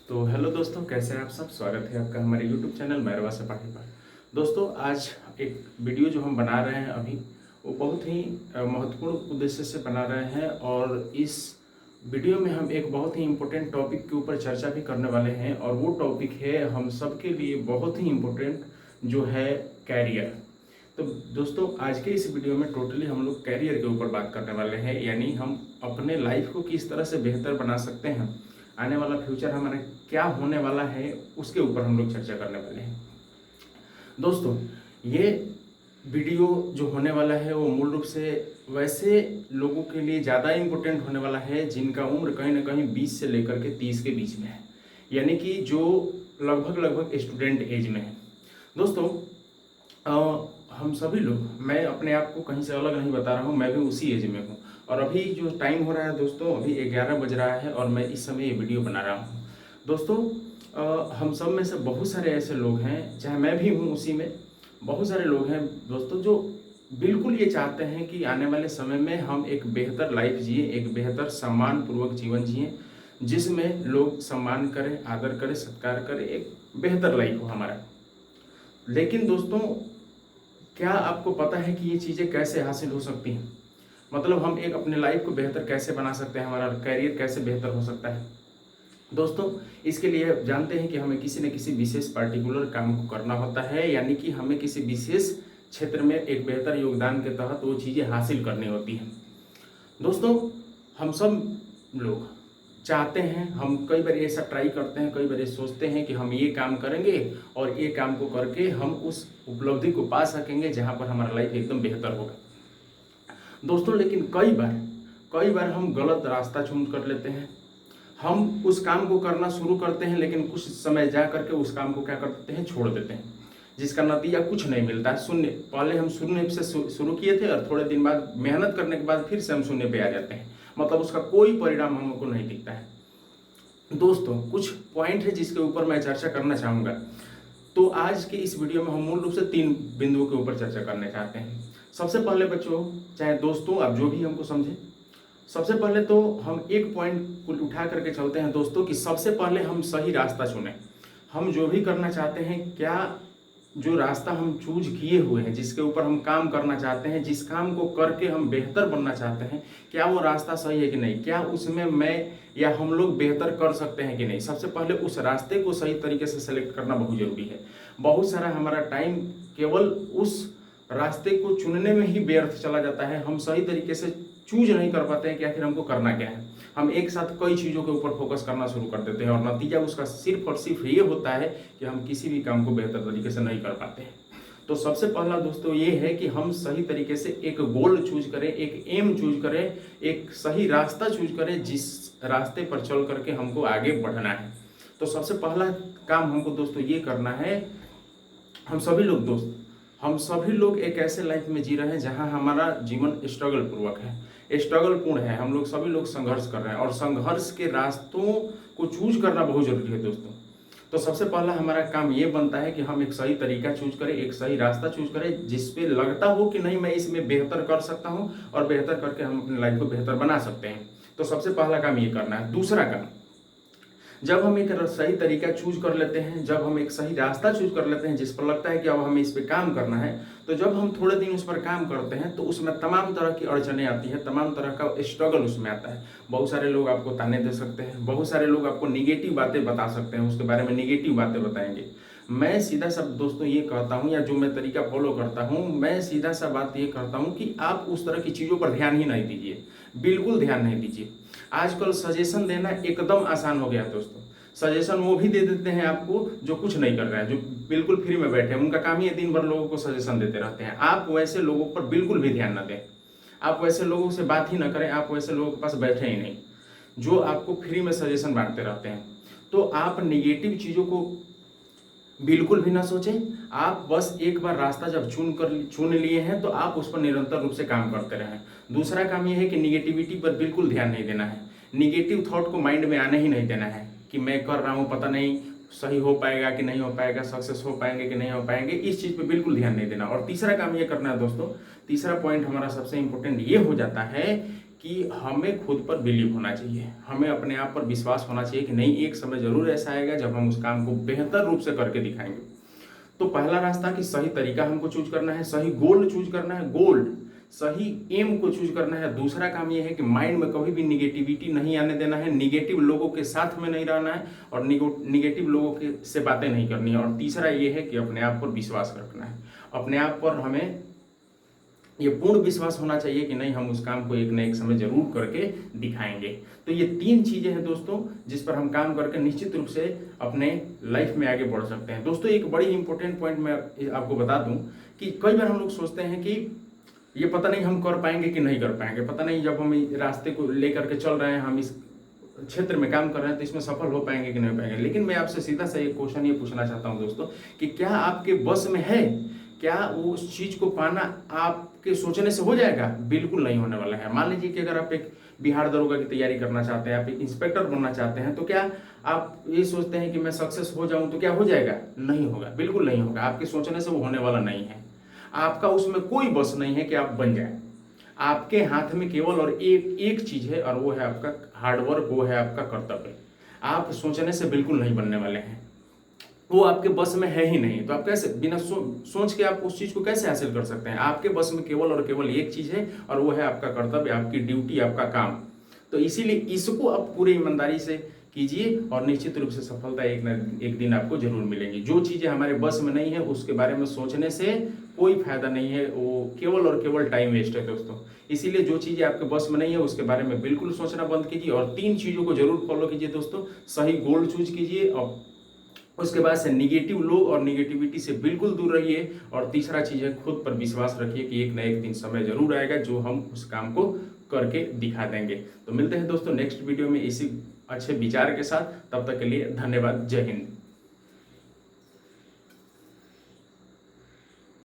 तो हेलो दोस्तों, कैसे हैं आप सब। स्वागत है आपका हमारे यूट्यूब चैनल मैरवा सपाटी पर। दोस्तों, आज एक वीडियो जो हम बना रहे हैं अभी, वो बहुत ही महत्वपूर्ण उद्देश्य से बना रहे हैं। और इस वीडियो में हम एक बहुत ही इम्पोर्टेंट टॉपिक के ऊपर चर्चा भी करने वाले हैं। और वो टॉपिक है हम सब के लिए बहुत ही इम्पोर्टेंट, जो है कैरियर। तो दोस्तों, आज के इस वीडियो में टोटली हम लोग कैरियर के ऊपर बात करने वाले हैं, यानी हम अपने लाइफ को किस तरह से बेहतर बना सकते हैं, आने वाला फ्यूचर हमारा क्या होने वाला है, उसके ऊपर हम लोग चर्चा करने वाले हैं। दोस्तों, ये वीडियो जो होने वाला है वो मूल रूप से वैसे लोगों के लिए ज़्यादा इम्पोर्टेंट होने वाला है जिनका उम्र कहीं ना कहीं 20 से लेकर के 30 के बीच में है, यानी कि जो लगभग लगभग स्टूडेंट एज में है। दोस्तों, हम सभी लोग, मैं अपने आप को कहीं से अलग नहीं बता रहा हूँ, मैं भी उसी एज में हूँ। और अभी जो टाइम हो रहा है दोस्तों, अभी 11 बज रहा है और मैं इस समय ये वीडियो बना रहा हूँ। दोस्तों, हम सब में से बहुत सारे ऐसे लोग हैं, चाहे मैं भी हूँ उसी में, बहुत सारे लोग हैं दोस्तों जो बिल्कुल ये चाहते हैं कि आने वाले समय में हम एक बेहतर लाइफ जिए, एक बेहतर सम्मान पूर्वक जीवन जिए, जिसमें लोग सम्मान करें, आदर करें, सत्कार करें, एक बेहतर लाइफ हो हमारा। लेकिन दोस्तों, क्या आपको पता है कि ये चीज़ें कैसे हासिल हो सकती हैं? मतलब हम एक अपने लाइफ को बेहतर कैसे बना सकते हैं, हमारा करियर कैसे बेहतर हो सकता है? दोस्तों, इसके लिए जानते हैं कि हमें किसी न किसी विशेष पार्टिकुलर काम को करना होता है, यानी कि हमें किसी विशेष क्षेत्र में एक बेहतर योगदान के तहत वो चीज़ें हासिल करनी होती हैं। दोस्तों, हम सब लोग चाहते हैं, हम कई बार ऐसा ट्राई करते हैं, कई बार ये सोचते हैं कि हम ये काम करेंगे और ये काम को करके हम उस उपलब्धि को पा सकेंगे जहाँ पर हमारा लाइफ एकदम बेहतर होगा। दोस्तों, लेकिन कई बार हम गलत रास्ता चूज कर लेते हैं। हम उस काम को करना शुरू करते हैं, लेकिन कुछ समय जा करके उस काम को क्या कर देते हैं, छोड़ देते हैं, जिसका नतीजा कुछ नहीं मिलता है। शून्य, पहले हम शून्य से शुरू किए थे और थोड़े दिन बाद मेहनत करने के बाद फिर से हम शून्य पे आ जाते हैं। मतलब उसका कोई परिणाम हमको नहीं दिखता है। दोस्तों, कुछ पॉइंट है जिसके ऊपर मैं चर्चा करना चाहूँगा। तो आज के इस वीडियो में हम मूल रूप से 3 बिंदुओं के ऊपर चर्चा करना चाहते हैं। सबसे पहले बच्चों, चाहे दोस्तों, आप जो भी हमको समझे, सबसे पहले तो हम एक पॉइंट को उठा करके चलते हैं दोस्तों, कि सबसे पहले हम सही रास्ता चुनें। हम जो भी करना चाहते हैं, क्या जो रास्ता हम चूज किए हुए हैं, जिसके ऊपर हम काम करना चाहते हैं, जिस काम को करके हम बेहतर बनना चाहते हैं, क्या वो रास्ता सही है कि नहीं, क्या उसमें मैं या हम लोग बेहतर कर सकते हैं कि नहीं। सबसे पहले उस रास्ते को सही तरीके से सेलेक्ट करना बहुत जरूरी है। बहुत सारा हमारा टाइम केवल उस रास्ते को चुनने में ही व्यर्थ चला जाता है। हम सही तरीके से चूज नहीं कर पाते हैं कि आखिर हमको करना क्या है। हम एक साथ कई चीज़ों के ऊपर फोकस करना शुरू कर देते हैं और नतीजा उसका सिर्फ और सिर्फ ये होता है कि हम किसी भी काम को बेहतर तरीके से नहीं कर पाते हैं। तो सबसे पहला दोस्तों ये है कि हम सही तरीके से एक गोल चूज करें, एक एम चूज करें, एक सही रास्ता चूज करें, जिस रास्ते पर चल करके हमको आगे बढ़ना है। तो सबसे पहला काम हमको दोस्तों ये करना है, हम सभी लोग एक ऐसे लाइफ में जी रहे हैं जहां हमारा जीवन स्ट्रगल पूर्वक है, स्ट्रगल पूर्ण है। हम लोग सभी लोग संघर्ष कर रहे हैं और संघर्ष के रास्तों को चूज करना बहुत जरूरी है दोस्तों। तो सबसे पहला हमारा काम ये बनता है कि हम एक सही तरीका चूज करें, एक सही रास्ता चूज करें, जिसपे लगता हो कि नहीं मैं इसमें बेहतर कर सकता हूं और बेहतर करके हम अपनी लाइफ को बेहतर बना सकते हैं। तो सबसे पहला काम ये करना है। दूसरा काम, जब हम एक सही तरीका चूज कर लेते हैं, जब हम एक सही रास्ता चूज कर लेते हैं जिस पर लगता है कि अब हमें इस पर काम करना है, तो जब हम थोड़े दिन उस पर काम करते हैं तो उसमें तमाम तरह की अड़चनें आती हैं, तमाम तरह का स्ट्रगल उसमें आता है। बहुत सारे लोग आपको ताने दे सकते हैं, बहुत सारे लोग आपको निगेटिव बातें बता सकते हैं, उसके बारे में निगेटिव बातें बताएंगे। मैं सीधा सा दोस्तों ये कहता हूँ, या जो मैं तरीका फॉलो करता हूँ, मैं सीधा सा बात ये करता हूँ कि आप उस तरह की चीज़ों पर ध्यान ही नहीं दीजिए, बिल्कुल ध्यान नहीं दीजिए। आजकल सजेशन देना एकदम आसान हो गया है दोस्तों। सजेशन वो भी दे देते हैं आपको जो कुछ नहीं कर रहे हैं, जो बिल्कुल फ्री में बैठे हैं, उनका काम ही है दिन भर लोगों को सजेशन देते रहते हैं। आप वैसे लोगों पर बिल्कुल भी ध्यान न दें, आप वैसे लोगों से बात ही ना करें, आप वैसे लोगों के पास बैठे ही नहीं जो आपको फ्री में सजेशन बांटते रहते हैं। तो आप निगेटिव चीज़ों को बिल्कुल भी ना सोचें। आप बस एक बार रास्ता जब चुन लिए हैं तो आप उस पर निरंतर रूप से काम करते रहें। दूसरा काम यह है कि निगेटिविटी पर बिल्कुल ध्यान नहीं देना है, निगेटिव थॉट को माइंड में आने ही नहीं देना है कि मैं कर रहा हूँ, पता नहीं सही हो पाएगा कि नहीं हो पाएगा, सक्सेस हो पाएंगे कि नहीं हो पाएंगे, इस चीज़ पे बिल्कुल ध्यान नहीं देना। और तीसरा काम ये करना है दोस्तों, तीसरा पॉइंट हमारा सबसे इंपॉर्टेंट ये हो जाता है कि हमें खुद पर बिलीव होना चाहिए, हमें अपने आप पर विश्वास होना चाहिए कि नहीं, एक समय जरूर ऐसा आएगा जब हम उस काम को बेहतर रूप से करके दिखाएंगे। तो पहला रास्ता कि सही तरीका हमको चूज करना है, सही गोल चूज करना है, गोल्ड सही एम को चूज करना है। दूसरा काम यह है कि माइंड में कभी भी निगेटिविटी नहीं आने देना है, निगेटिव लोगों के साथ में नहीं रहना है और निगेटिव लोगों के से बातें नहीं करनी है। और तीसरा यह है कि अपने आप पर विश्वास रखना है, अपने आप पर हमें ये पूर्ण विश्वास होना चाहिए कि नहीं, हम उस काम को एक न एक समय जरूर करके दिखाएंगे। तो ये 3 चीजें हैं दोस्तों, जिस पर हम काम करके निश्चित रूप से अपने लाइफ में आगे बढ़ सकते हैं। दोस्तों एक बड़ी इंपॉर्टेंट पॉइंट मैं आपको बता दूं कि कई बार हम लोग सोचते हैं कि ये पता नहीं हम कर पाएंगे कि नहीं कर पाएंगे, पता नहीं जब हम रास्ते को लेकर के चल रहे हैं, हम इस क्षेत्र में काम कर रहे हैं तो इसमें सफल हो पाएंगे कि नहीं हो पाएंगे। लेकिन मैं आपसे सीधा सा एक क्वेश्चन ये पूछना चाहता हूं दोस्तों कि क्या आपके बस में है, क्या वो उस चीज को पाना आपके सोचने से हो जाएगा? बिल्कुल नहीं होने वाला है। मान लीजिए कि अगर आप एक बिहार दरोगा की तैयारी करना चाहते हैं, आप एक इंस्पेक्टर बनना चाहते हैं, तो क्या आप ये सोचते हैं कि मैं सक्सेस हो जाऊं तो क्या हो जाएगा? नहीं होगा, बिल्कुल नहीं होगा। आपके सोचने से वो होने वाला नहीं है। आपका उसमें कोई बस नहीं है कि आप बन जाए। आपके हाथ में केवल और एक चीज है, और वो है आपका हार्डवर्क, वो है आपका कर्तव्य। आप सोचने से बिल्कुल नहीं बनने वाले हैं, वो आपके बस में है ही नहीं। तो आप कैसे बिना सोच के आप उस चीज को कैसे हासिल कर सकते हैं? आपके बस में केवल और केवल एक चीज है, और वो है आपका कर्तव्य, आपकी ड्यूटी, आपका काम। तो इसीलिए इसको आप पूरी ईमानदारी से कीजिए और निश्चित रूप से सफलता एक न एक दिन आपको जरूर मिलेगी। जो चीजें हमारे बस में नहीं है उसके बारे में सोचने से कोई फायदा नहीं है, वो केवल और केवल टाइम वेस्ट है दोस्तों। इसीलिए जो चीजें आपके बस में नहीं है उसके बारे में बिल्कुल सोचना बंद कीजिए, और 3 चीजों को जरूर फॉलो कीजिए दोस्तों। सही गोल चूज कीजिए, और उसके बाद से निगेटिव लोग और निगेटिविटी से बिल्कुल दूर रहिए, और तीसरा चीज है खुद पर विश्वास रखिए कि एक न एक दिन समय जरूर आएगा जो हम उस काम को करके दिखा देंगे। तो मिलते हैं दोस्तों नेक्स्ट वीडियो में इसी अच्छे विचार के साथ। तब तक के लिए धन्यवाद। जय हिंद।